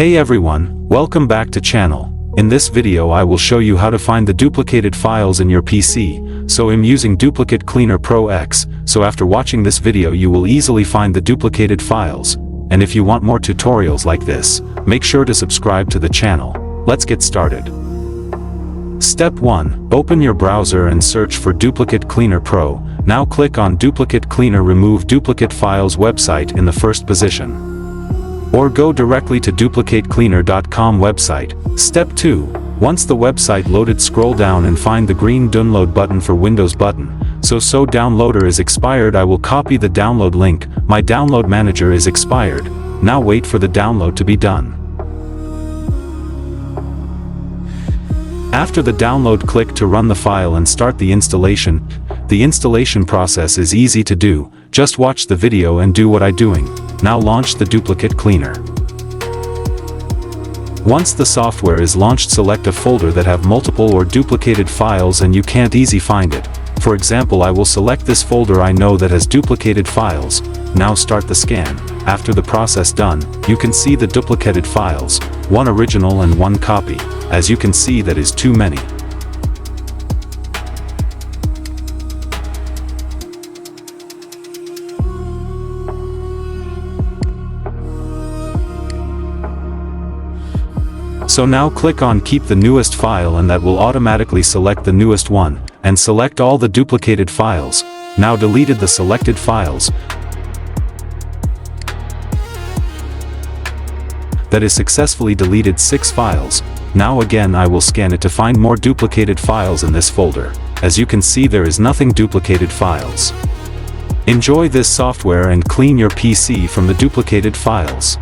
Hey everyone, welcome back to channel. In this video I will show you how to find the duplicated files in your PC, so I'm using Duplicate Cleaner Pro X, so after watching this video you will easily find the duplicated files, and if you want more tutorials like this, make sure to subscribe to the channel. Let's get started. Step 1. Open your browser and search for Duplicate Cleaner Pro. Now click on Duplicate Cleaner Remove Duplicate Files website in the first position. Or go directly to duplicatecleaner.com website. Step 2. Once the website loaded, scroll down and find the green download button for Windows button. So downloader is expired. I will copy the download link. My download manager is expired. Now wait for the download to be done. After the download, click to run the file and start the installation. The installation process is easy to do. Just watch the video and do what I'm doing. Now launch the Duplicate Cleaner. Once the software is launched, select a folder that have multiple or duplicated files and you can't easily find it. For example, I will select this folder I know that has duplicated files. Now start the scan. After the process done, you can see the duplicated files, one original and one copy. As you can see, that is too many. So now click on Keep the newest file and that will automatically select the newest one, and select all the duplicated files. Now deleted the selected files. That is successfully deleted 6 files. Now again I will scan it to find more duplicated files in this folder. As you can see, there is nothing duplicated files. Enjoy this software and clean your PC from the duplicated files.